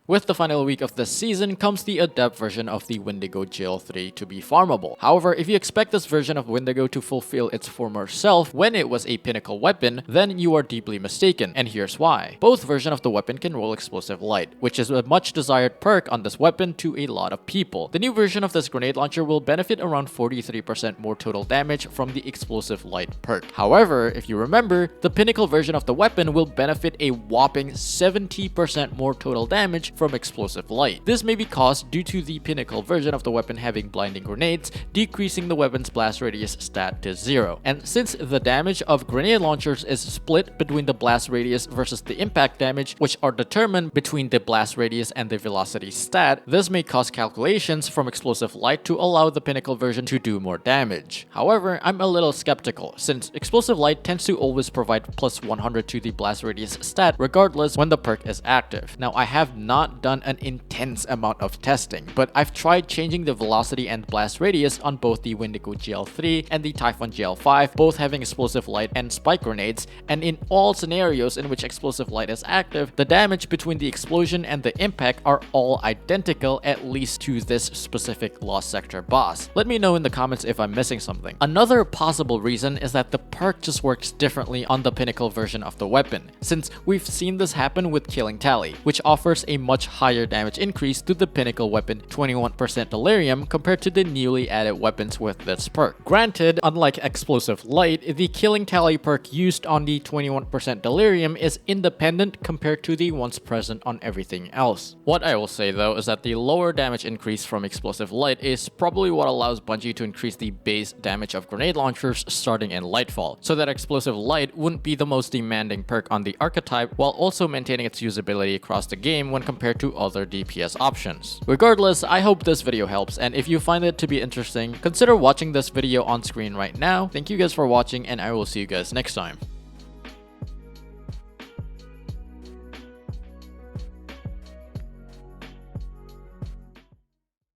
With the final week of this season comes the adept version of the Wendigo GL3 to be farmable. However, if you expect this version of Wendigo to fulfill its former self when it was a Pinnacle weapon, then you are deeply mistaken, and here's why. Both versions of the weapon can roll explosive light, which is a much desired perk on this weapon to a lot of people. The new version of this grenade launcher will benefit around 43% more total damage from the explosive light perk. However, if you remember, the Pinnacle version of the weapon will benefit a whopping 70% more total damage from explosive light. This may be caused due to the Pinnacle version of the weapon having blinding grenades, decreasing the weapon's blast radius stat to 0. And since the damage of grenade launchers is split between the blast radius versus the impact damage, which are determined between the blast radius and the velocity stat, this may cause calculations from explosive light to allow the Pinnacle version to do more damage. However, I'm a little skeptical, since explosive light tends to always provide plus 100 to the blast radius stat regardless when the perk is active. Now, I have not done an intense amount of testing, but I've tried changing the velocity and blast radius on both the Wendigo GL3 and the Typhon GL5, both having explosive light and spike grenades, and in all scenarios in which explosive light is active, the damage between the explosion and the impact are all identical, at least to this specific Lost Sector boss. Let me know in the comments if I'm missing something. Another possible reason is that the perk just works differently on the Pinnacle version of the weapon, since we've seen this happen with 𝚖𝚜𝚜𝚜, which offers a much higher damage increase to the Pinnacle weapon, 21% delirium, compared to the newly added weapons with this perk. Granted, unlike explosive light, the 𝚖𝚜𝚜𝚜 perk used on the 21% delirium is independent compared to the ones present on everything else. What I will say though is that the lower damage increase from explosive light is probably what allows Bungie to increase the base damage of grenade launchers starting in Lightfall, so that explosive light wouldn't be the most demanding perk on the archetype while also maintaining its usability across the game when compared to other DPS options. Regardless, I hope this video helps, and if you find it to be interesting, consider watching this video on screen right now. Thank you guys for watching, and I will see you guys next time.